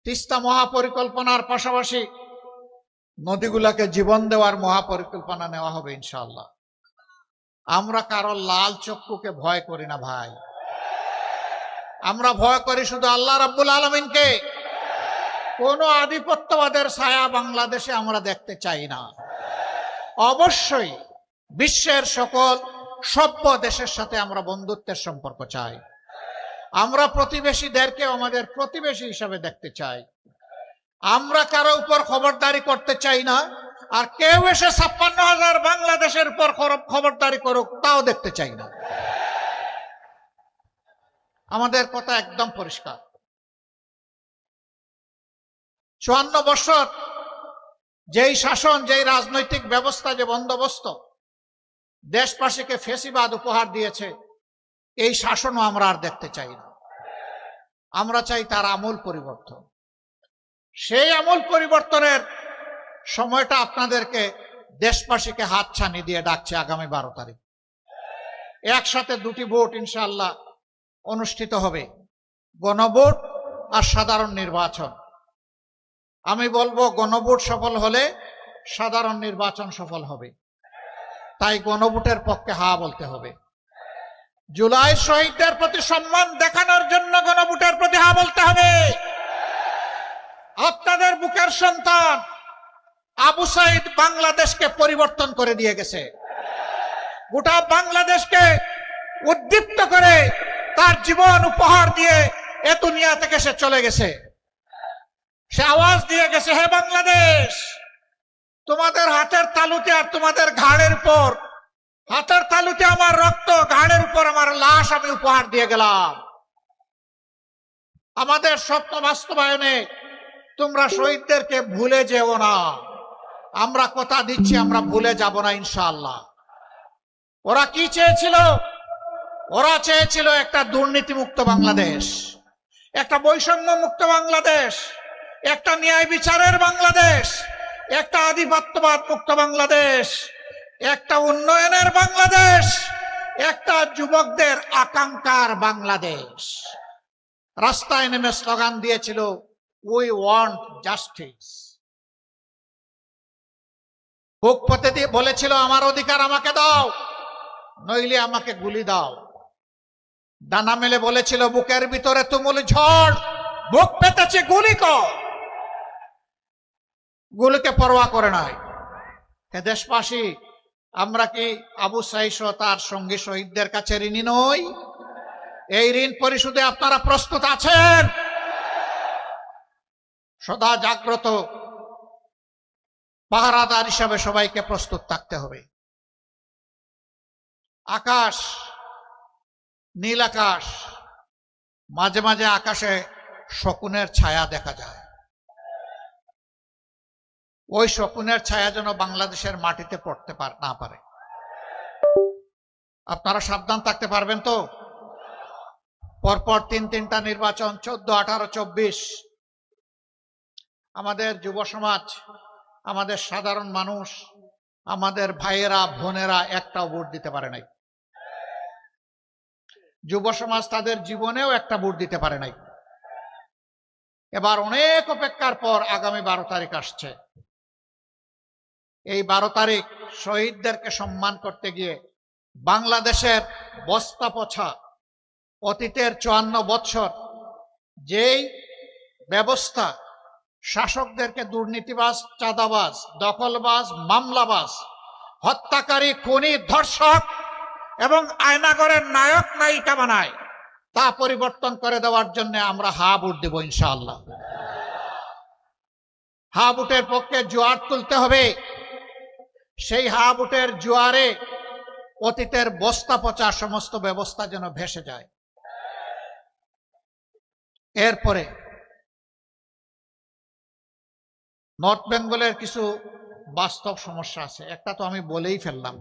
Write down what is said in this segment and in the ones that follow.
তিস্তা মহাপরিকল্পনার পাশাপাশি নদীগুলাকে জীবন দেওয়ার মহাপরিকল্পনা নেওয়া হবে ইনশাআল্লাহ। আমরা কারো লাল চক্ষুকে ভয় করি না ভাই, আমরা ভয় করি শুধু আল্লাহ রাব্বুল আলামিনকে। কোন আধিপত্যবাদের ছায়া বাংলাদেশে আমরা দেখতে চাই না। অবশ্যই বিশ্বের সকল সভ্য দেশের সাথে আমরা বন্ধুত্বের সম্পর্ক চাই। আমরা প্রতিবেশীদেরকে আমাদের প্রতিবেশী হিসাবে দেখতে চাই। আমরা কারো উপর খবরদারি করতে চাই না, আর কেউ এসে 56,000 বাংলাদেশের উপর খবরদারি করুক তাও দেখতে চাই না। আমাদের কথা একদম পরিষ্কার। 54 বছর যেই শাসন, যেই রাজনৈতিক ব্যবস্থা, যে বন্দোবস্ত দেশবাসীকে ফেসিবাদ উপহার দিয়েছে, এই শাসনও আমরা আর দেখতে চাই না। আমরা চাই তার আমূল পরিবর্তন। সেই আমূল পরিবর্তনের সময়টা আপনাদেরকে, দেশবাসীকে হাতছানি দিয়ে ডাকছে আগামী 12 তারিখ। একসাথে দুটি ভোট ইনশাআল্লাহ অনুষ্ঠিত হবে, গণভোট আর সাধারণ নির্বাচন। আমি বলবো গণভোট সফল হলে সাধারণ নির্বাচন সফল হবে, তাই গণভোটের পক্ষে হা বলতে হবে। জুলাই শহীদদের প্রতি সম্মান দেখানোর জন্য গণভোটের প্রতি হা বলতে হবে। আপনাদের বুকের সন্তান আবু সাইদ বাংলাদেশকে পরিবর্তন করে দিয়ে গেছে, গোটা বাংলাদেশকে উদ্দীপ্ত করে তার জীবন উপহার দিয়ে এ দুনিয়া থেকে সে চলে গেছে। সে আওয়াজ দিয়ে গেছে, হে বাংলাদেশ, তোমাদের হাতের তালুতে আর তোমাদের ঘাড়ের উপর, হাতের তালুতে আমার রক্ত, ঘাড়ের উপর আমার লাশ আমি উপহার দিয়ে গেলাম। আমাদের স্বপ্ন বাস্তবায়নে তোমরা শহীদদেরকে ভুলে যেও না। আমরা কথা দিচ্ছি, আমরা ভুলে যাব না ইনশাআল্লাহ। ওরা কি চেয়েছিল? ওরা চেয়েছিল একটা দুর্নীতিমুক্ত বাংলাদেশ, একটা বৈষম্য মুক্ত বাংলাদেশ, একটা ন্যায় বিচারের বাংলাদেশ, একটা আধিপত্যবাদ মুক্ত বাংলাদেশ, একটা উন্নয়নের বাংলাদেশ, একটা যুবকদের আকাঙ্ক্ষার বাংলাদেশ। রাস্তায় নেমে স্লোগান দিয়েছিল, উই ওয়ান্ট জাস্টিস। বুক পেতে দিয়ে বলেছিল, আমার অধিকার আমাকে দাও, নইলে আমাকে গুলি দাও। ডানা মেলে বলেছিল, বুকের ভিতরে তুমুল ঝড়, বুক পেতেছে, গুলি কর। গুলিকে পরোয়া করে নাই। হে দেশবাসী, আমরা কি আবু সাইদ ও তার সঙ্গী শহীদদের কাছে ঋণী নই? এই ঋণ পরিশোধে আপনারা প্রস্তুত আছেন? সদা জাগ্রত পাহারাদার হিসাবে সবাইকে প্রস্তুত থাকতে হবে। আকাশ, নীল আকাশ, মাঝে মাঝে আকাশে শকুনের ছায়া দেখা যায়। ওই শকুনের ছায়া যেন বাংলাদেশের মাটিতে পড়তে না পারে। আপনারা সাবধান থাকতে পারবেন তো? পরপর তিনটা নির্বাচন, 14, 18, 24। আমাদের যুব সমাজ, আমাদের সাধারণ মানুষ, আমাদের ভাইয়েরা বোনেরা একটাও ভোট দিতে পারে নাই। যুব সমাজ তাদের জীবনেও একটা ভোট দিতে পারে নাই। এবার অনেক অপেক্ষার পর আগামী 12 তারিখ আসছে। এই 12 তারিখ শহীদদেরকে সম্মান করতে গিয়ে বাংলাদেশের বস্তা পছা অতীতের 54 বছর যেই ব্যবস্থা শাসকদেরকে দুর্নীতিবাজ, চাঁদাবাজ, দখলবাজ, মামলাবাজ, হত্যাকারী, খুনি, ধর্ষক এবং আয়নাগরের নায়ক নায়িকা বানায়, তা পরিবর্তন করে দেওয়ার জন্য আমরা হা ভোট দেব ইনশাআল্লাহ। হা ভোটের পক্ষে জোয়ার তুলতে হবে। সেই হা ভোটের জোয়ারে অতীতের বস্তা পচা সমস্ত ব্যবস্থা যেন ভেসে যায়। এরপরে নর্থ বেঙ্গলের কিছু বাস্তব সমস্যা আছে। একটা তো আমি বলেই ফেললাম,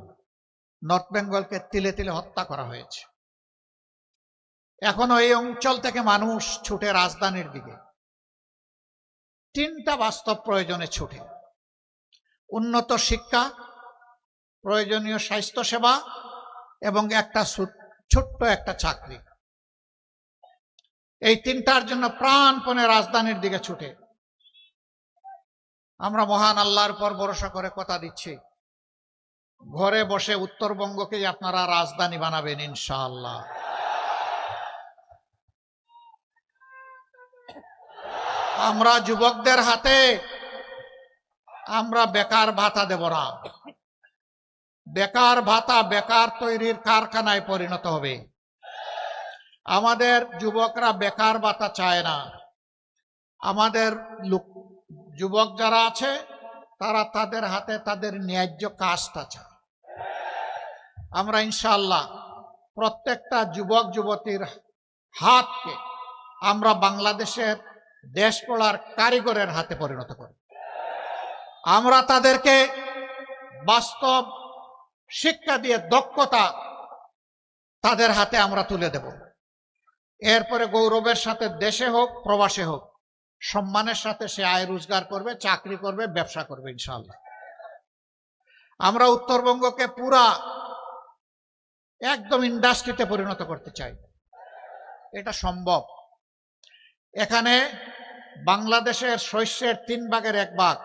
নর্থ বেঙ্গলকে তিলে তিলে হত্যা করা হয়েছে। এখনো এই অঞ্চল থেকে মানুষ ছুটে রাজধানীর দিকে। 3টা বাস্তব প্রয়োজনে ছুটে: উন্নত শিক্ষা, প্রয়োজনীয় স্বাস্থ্য সেবা এবং একটা ছোট্ট একটা চাকরি। এই তিনটার জন্য প্রাণপণে রাজধানীর দিকে ছুটে আমরা মহান আল্লাহর উপর ভরসা করে কথা দিচ্ছি, ঘরে বসে উত্তরবঙ্গকে আপনারা রাজধানী বানাবেন ইনশাআল্লাহ। আমরা যুবকদের হাতে আমরা বেকার ভাতা দেব না। বেকার ভাতা বেকার তৈরির কারখানায় পরিণত হবে। আমাদের যুবকরা বেকার ভাতা চায় না। আমাদের যুবক যারা আছে তারা তাদের হাতে তাদের ন্যায্য কাজটা চায়। আমরা ইনশাআল্লাহ প্রত্যেকটা যুবক যুবতীর হাতকে আমরা বাংলাদেশের দেশ গড়ার কারিগরের হাতে পরিণত করি। আমরা তাদেরকে বাস্তব শিক্ষা দিয়ে দক্ষতা তাদের হাতে আমরা তুলে দেব। এরপরে গৌরবের সাথে দেশে হোক প্রবাসে হোক সম্মানের সাথে সে আয় রোজগার করবে, চাকরি করবে, ব্যবসা করবে ইনশাআল্লাহ। আমরা উত্তরবঙ্গকে পুরা একদম ইন্ডাস্ট্রিতে পরিণত করতে চাই। এটা সম্ভব। এখানে বাংলাদেশের শস্যের 3 ভাগের 1 ভাগ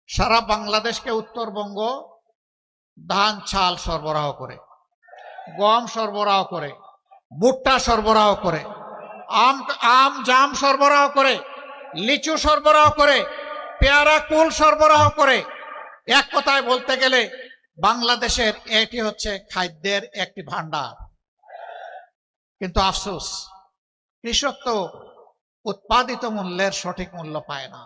সারা বাংলাদেশকে উত্তরবঙ্গ ধান চাল সরবরাহ করে, গম সরবরাহ করে, ভুট্টা সরবরাহ করে, আম জাম সরবরাহ করে, লিচু সরবরাহ করে, পেয়ারা কুল সরবরাহ করে। এক কথায় বলতে গেলে বাংলাদেশের এটি হচ্ছে খাদ্যের একটি ভান্ডার। কিন্তু আফসোস, কৃষক তো উৎপাদিত মূল্যের সঠিক মূল্য পায় না।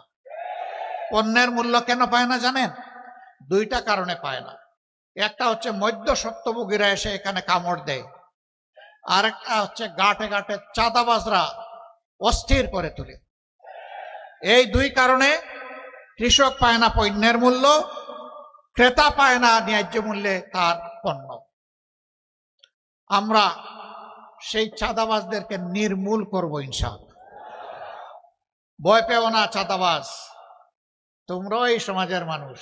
পণ্যের মূল্য কেন পায় না জানেন? 2টা কারণে পায় না। একটা হচ্ছে মধ্যস্বত্বভোগীরা এসে এখানে কামড় দেয়, আর একটা হচ্ছে ঘাটে ঘাটে চাঁদাবাজরা অস্থির করে তোলে। এই 2 কারণে কৃষক পায় না পণ্যের মূল্য, ক্রেতা পায় না ন্যায্য মূল্যে তার পণ্য। আমরা সেই চাঁদাবাজদেরকে নির্মূল করব ইনশাআল্লাহ। ভয় পেও না চাঁদাবাজ, তোমরাও এই সমাজের মানুষ।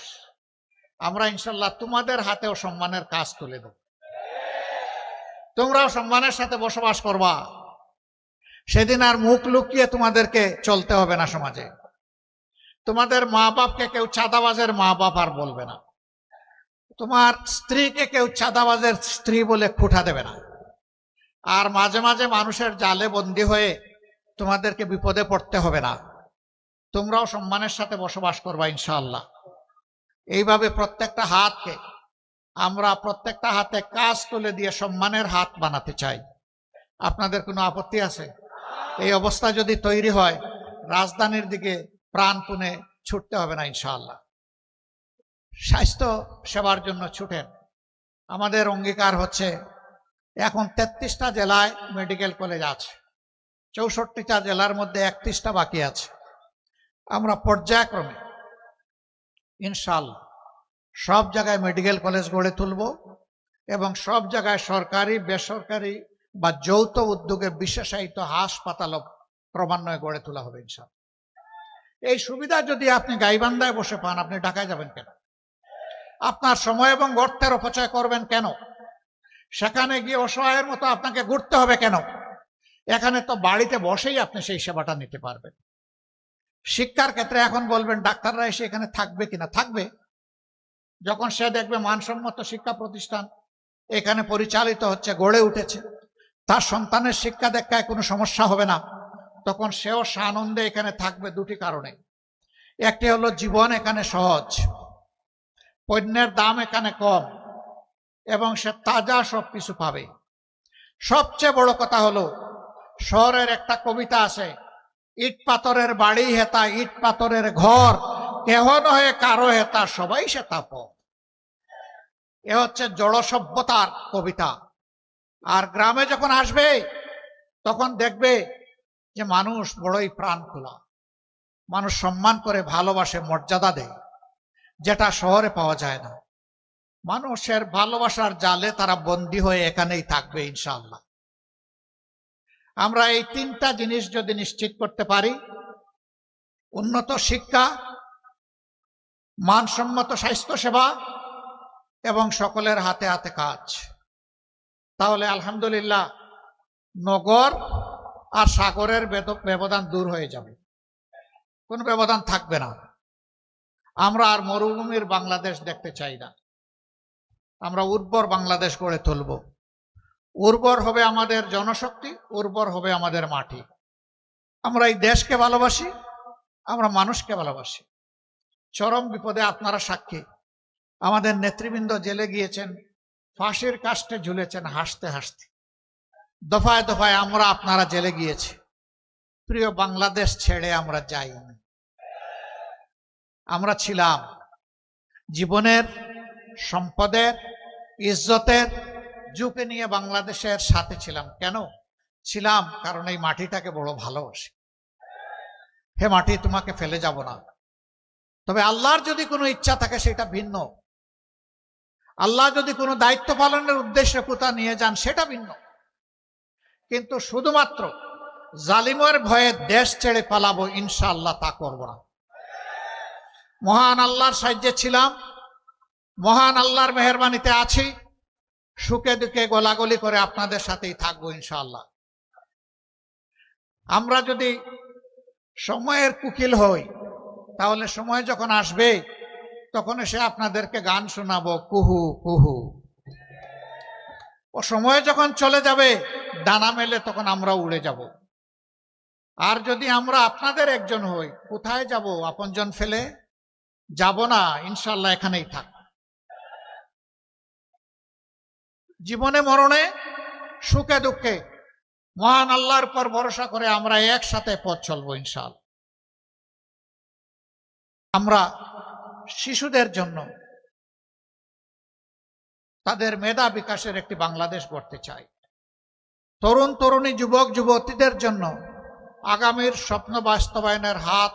আমরা ইনশাআল্লাহ তোমাদের হাতেও সম্মানের কাজ তুলে দেব। তোমরাও সম্মানের সাথে বসবাস করবা। সেদিন আর মুখ লুকিয়ে তোমাদেরকে চলতে হবে না সমাজে। তোমাদের মা বাপকে কেউ চাঁদাবাজের মা বাপ আর বলবে না। তোমার স্ত্রীকে কেউ চাঁদাবাজের স্ত্রী বলে খুঁটা দেবে না। আর মাঝে মাঝে মানুষের জালে বন্দী হয়ে তোমাদেরকে বিপদে পড়তে হবে না। তোমরাও সম্মানের সাথে বসবাস করবা ইনশাআল্লাহ। এইভাবে প্রত্যেকটা হাতকে আমরা প্রত্যেকটা হাতে কাজ তুলে দিয়ে সম্মানের হাত বানাতে চাই। আপনাদের কোনো আপত্তি আছে? এই অবস্থা যদি তৈরি হয়, রাজধানীর দিকে প্রাণপণে ছুটতে হবে না ইনশাআল্লাহ। স্বাস্থ্য সেবার জন্য ছুটেন। আমাদের অঙ্গীকার হচ্ছে এখন 33টা জেলায় মেডিকেল কলেজ আছে, 64টা জেলার মধ্যে 31টা বাকি আছে। আমরা পর্যায়ক্রমে ইনশাআল্লাহ সব জায়গায় মেডিকেল কলেজ গড়ে তুলব এবং সব জায়গায় সরকারি বেসরকারি বা যৌথ উদ্যোগে বিশেষায়িত হাসপাতাল ক্রমান্বয়ে গড়ে তোলা হবে ইনশাআল্লাহ। এই সুবিধা যদি আপনি গাইবান্ধায় বসে পান, আপনি ঢাকায় যাবেন কেন? আপনার সময় এবং অর্থের অপচয় করবেন কেন? সেখানে গিয়ে অসহায়ের মতো আপনাকে ঘুরতে হবে কেন? এখানে তো বাড়িতে বসেই আপনি সেই সেবাটা নিতে পারবেন। শিক্ষার ক্ষেত্রে এখন বলবেন ডাক্তাররা এসে এখানে থাকবে কিনা? থাকবে। যখন সে দেখবে মানসম্মত শিক্ষা প্রতিষ্ঠান এখানে পরিচালিত হচ্ছে, গড়ে উঠেছে, তার সন্তানের শিক্ষা দীক্ষায় কোনো সমস্যা হবে না, তখন সেও সানন্দে এখানে থাকবে। 2টি কারণে। একটি হলো জীবন এখানে সহজ, পণ্যের দাম এখানে কম এবং সে তাজা সবকিছু পাবে। সবচেয়ে বড় কথা হলো শহরের একটা কবিতা আছে, ইট পাথরের বাড়ি হেতা ইট পাথরের ঘর, কেহ নহে কারো হেতা সবাই সে তাপ। এ হচ্ছে জড় সভ্যতার কবিতা। আর গ্রামে যখন আসবে তখন দেখবে যে মানুষ বড়ই প্রাণ খোলা, মানুষ সম্মান করে, ভালোবাসে, মর্যাদা দেয়, যেটা শহরে পাওয়া যায় না। মানুষের ভালোবাসার জালে তারা বন্দী হয়ে এখানেই থাকবে ইনশাআল্লাহ। আমরা এই 3টা জিনিস যদি নিশ্চিত করতে পারি, উন্নত শিক্ষা, মানসম্মত স্বাস্থ্য সেবা এবং সকলের হাতে হাতে কাজ, তাহলে আলহামদুলিল্লাহ নগর আর সাগরের ব্যবধান দূর হয়ে যাবে, কোনো ব্যবধান থাকবে না। আমরা আর মরুভূমির বাংলাদেশ দেখতে চাই না। আমরা উর্বর বাংলাদেশ গড়ে তুলব। উর্বর হবে আমাদের জনশক্তি, উর্বর হবে আমাদের মাটি। আমরা এই দেশকে ভালোবাসি, আমরা মানুষকে ভালোবাসি। চরম বিপদে আপনারা সাক্ষী, আমাদের নেতৃবৃন্দ জেলে গিয়েছেন, ফাঁসির কাস্টে ঝুলেছেন হাসতে হাসতে। দফায় দফায় আমরা আপনারা জেলে গিয়েছি। প্রিয় বাংলাদেশ ছেড়ে আমরা যাইনি। আমরা ছিলাম জীবনের, সম্পদের, ইজ্জতের ঝুঁকি নিয়ে বাংলাদেশের সাথে ছিলাম। কেন ছিলাম? কারণ এই মাটিটাকে বড় ভালোবাসি। হে মাটি, তোমাকে ফেলে যাব না। তবে আল্লাহর যদি কোনো ইচ্ছা থাকে সেটা ভিন্ন। আল্লাহ যদি কোনো দায়িত্ব পালনের উদ্দেশ্যে কোথাও নিয়ে যান সেটা ভিন্ন। কিন্তু শুধুমাত্র জালিমের ভয়ে দেশ ছেড়ে পালাবো, ইনশাআল্লাহ তা করব না। মহান আল্লাহর সাহায্যে ছিলাম, মহান আল্লাহর মেহেরবানিতে আছি। সুখে দুঃখে গোলাগুলি করে আপনাদের সাথেই থাকবো ইনশাআল্লাহ। আমরা যদি সময়ের কুকিল হই, তাহলে সময় যখন আসবে তখন এসে আপনাদেরকে গান শোনাবো কুহু কুহু। ও সময় যখন চলে যাবে, ডানা মেলে, তখন আমরা উড়ে যাব। আর যদি আমরা আপনাদের একজন হই, কোথায় যাব? আপনজন ফেলে যাব না, ইনশাআল্লাহ এখানেই থাক। জীবনে মরণে, সুখে দুঃখে মহান আল্লাহর উপর ভরসা করে আমরা একসাথে পথ চলবো ইনশাআল্লাহ। আমরা শিশুদের জন্য তাদের মেধা বিকাশের একটি বাংলাদেশ গড়তে চাই। তরুণ তরুণী, যুবক যুবতীদের জন্য আগামীর স্বপ্ন বাস্তবায়নের হাত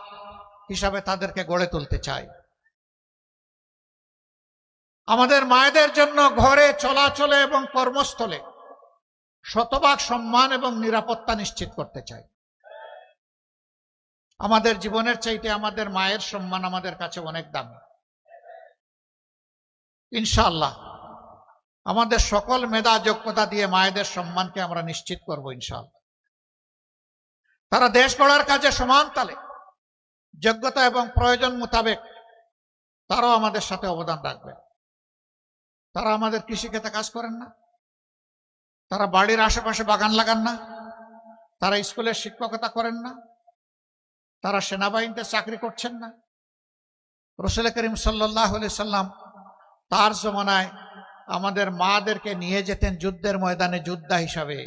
হিসাবে তাদেরকে গড়ে তুলতে চাই। আমাদের মায়েদের জন্য ঘরে, চলাচলে এবং কর্মস্থলে শতভাগ সম্মান এবং নিরাপত্তা নিশ্চিত করতে চাই। আমাদের জীবনের চাইতে আমাদের মায়ের সম্মান আমাদের কাছে অনেক দামি। ইনশাআল্লাহ আমাদের সকল মেধা যোগ্যতা দিয়ে মায়েদের সম্মানকে আমরা নিশ্চিত করব ইনশাআল্লাহ। তারা দেশ গড়ার কাজে সমান তালে, যোগ্যতা এবং প্রয়োজন মোতাবেক তারাও আমাদের সাথে অবদান রাখবে। তারা আমাদের কৃষিক্ষেত্রে কাজ করেন না, তারা বাড়ির আশেপাশে বাগান লাগান না, তারা স্কুলের শিক্ষকতা করেন না, তারা সেনাবাহিনীতে চাকরি করছেন না। রাসূল করিম সাল্লাল্লাহু আলাইহি সাল্লাম তার জমানায় আমাদের মাদেরকে নিয়ে যেতেন যুদ্ধের ময়দানে যোদ্ধা হিসাবে।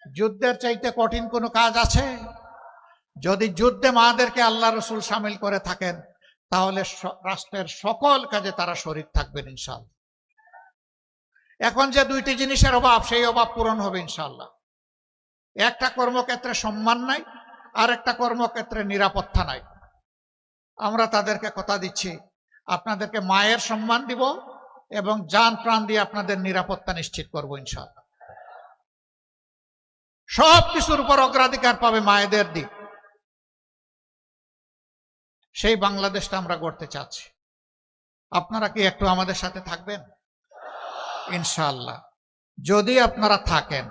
যুদ্ধের চাইতে কঠিন কোনো কাজ আছে? যদি যুদ্ধে মাদেরকে আল্লাহ রসুল সামিল করে থাকেন, তাহলে রাষ্ট্রের সকল কাজে তারা শরীক থাকবেন ইনশাআল্লাহ। এখন যে দুইটি জিনিসের অভাব, সেই অভাব পূরণ হবে ইনশাআল্লাহ। একটা কর্মক্ষেত্রে সম্মান নাই, আর একটা কর্মক্ষেত্রে নিরাপত্তা নাই। আমরা তাদেরকে কথা দিচ্ছি, আপনাদেরকে মায়ের সম্মান দিব এবং জান প্রাণ দিয়ে আপনাদের নিরাপত্তা নিশ্চিত করবো ইনশাআল্লাহ। সব কিছুর উপর অগ্রাধিকার পাবে মায়েদের দিক। সেই বাংলাদেশটা আমরা গড়তে চাচ্ছি। আপনারা কি একটু আমাদের সাথে থাকবেন? ইনশাআল্লাহ যদি আপনারা থাকেন,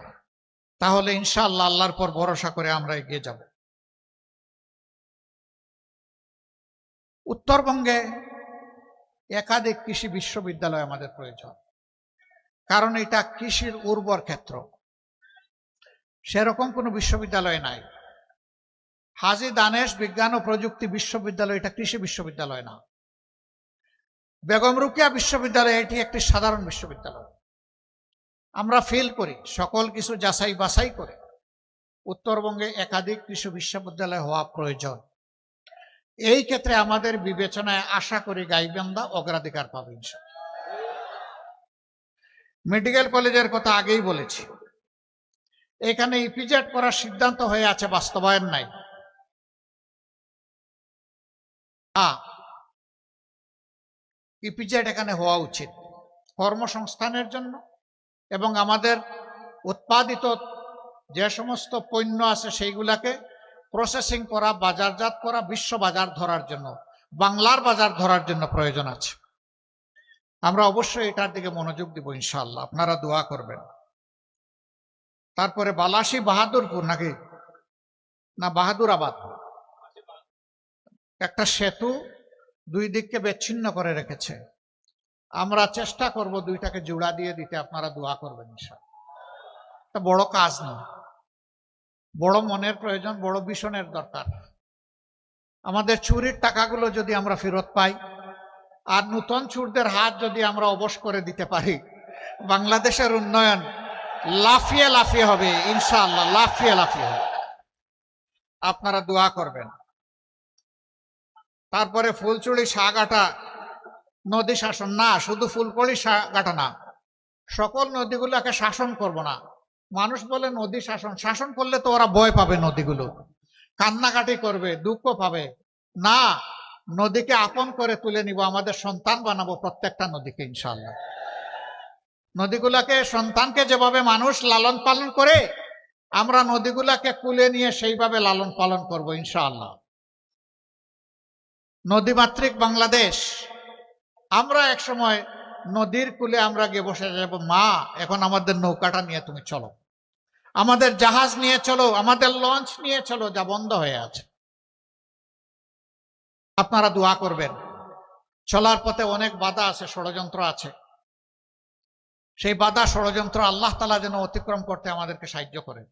তাহলে ইনশাআল্লাহ আল্লাহর পর ভরসা করে আমরা এগিয়ে যাব। উত্তরবঙ্গে একাধিক কৃষি বিশ্ববিদ্যালয় আমাদের প্রয়োজন, কারণ এটা কৃষির উর্বর ক্ষেত্র। সেরকম কোনো বিশ্ববিদ্যালয় নাই। হাজী দানেশ বিজ্ঞান ও প্রযুক্তি বিশ্ববিদ্যালয় এটা কৃষি বিশ্ববিদ্যালয় না। বেগম রোকেয়া বিশ্ববিদ্যালয় এটি একটি সাধারণ বিশ্ববিদ্যালয়। আমরা ফিল করি, সকল কিছু যাচাই বাছাই করে উত্তরবঙ্গে একাধিক কৃষি বিশ্ববিদ্যালয় হওয়া প্রয়োজন। এই ক্ষেত্রে আমাদের বিবেচনায় আশা করি গাইবান্ধা অগ্রাধিকার পাবে ইনশাআল্লাহ। মেডিকেল কলেজের কথা আগেই বলেছি, এখানে ইপিজেড করার সিদ্ধান্ত হয়ে আছে, বাস্তবায়ন নাই। ইপিজেড এখানে হওয়া উচিত কর্মসংস্থানের জন্য এবং আমাদের উৎপাদিত যে সমস্ত পণ্য আছে সেইগুলাকে প্রসেসিং করা, বাজারজাত করা, বিশ্ব বাজার ধরার জন্য, বাংলার বাজার ধরার জন্য প্রয়োজন আছে। আমরা অবশ্যই এটার দিকে মনোযোগ দিব ইনশাআল্লাহ, আপনারা দোয়া করবেন। তারপরে বালাসী বাহাদুরপুর নাকি না বাহাদুরাবাদ, একটা সেতু দুই দিককে বিচ্ছিন্ন করে রেখেছে। আমরা চেষ্টা করব দুইটাকে জোড়া দিয়ে দিতে, আপনারা দোয়া করবেন ইনশাআল্লাহ। এটা বড় কাজ না, বড় মনের প্রয়োজন, বড় ভীষণের দরকার। আমাদের চুরির টাকাগুলো যদি আমরা ফেরত পাই আর নূতন চোরদের হাত যদি আমরা অবশ করে দিতে পারি, বাংলাদেশের উন্নয়ন লাফিয়ে লাফিয়ে হবে ইনশাআল্লাহ, লাফিয়ে লাফিয়ে হবে। আপনারা দোয়া করবেন। তারপরে ফুলচুড়ি সাগাটা নদী শাসন না, শুধু ফুলকড়ি সাগাটা না, সকল নদীগুলোকে শাসন করব না। মানুষ বলে নদী শাসন, শাসন করলে তো ওরা ভয় পাবে, নদীগুলো কান্নাকাটি করবে, দুঃখ পাবে না। নদীকে আপন করে তুলে নিব, আমাদের সন্তান বানাবো প্রত্যেকটা নদীকে ইনশাআল্লাহ। নদীগুলাকে, সন্তানকে যেভাবে মানুষ লালন পালন করে, আমরা নদীগুলাকে কুলে নিয়ে সেইভাবে লালন পালন করব ইনশাআল্লাহ। নদীমাতৃক বাংলাদেশ। আমরা এক সময় নদীর কূলে আমরা গিয়ে বসে যাব, মা এখন আমাদের নৌকাটা নিয়ে তুমি চলো, আমাদের জাহাজ নিয়ে চলো, আমাদের লঞ্চ নিয়ে চলো, যা বন্ধ হয়ে আছে। আপনারা দোয়া করবেন। চলার পথে অনেক বাধা আছে, ষড়যন্ত্র আছে। সেই বাধা ষড়যন্ত্র আল্লাহ তাআলা যেন অতিক্রম করতে আমাদেরকে সাহায্য করেন।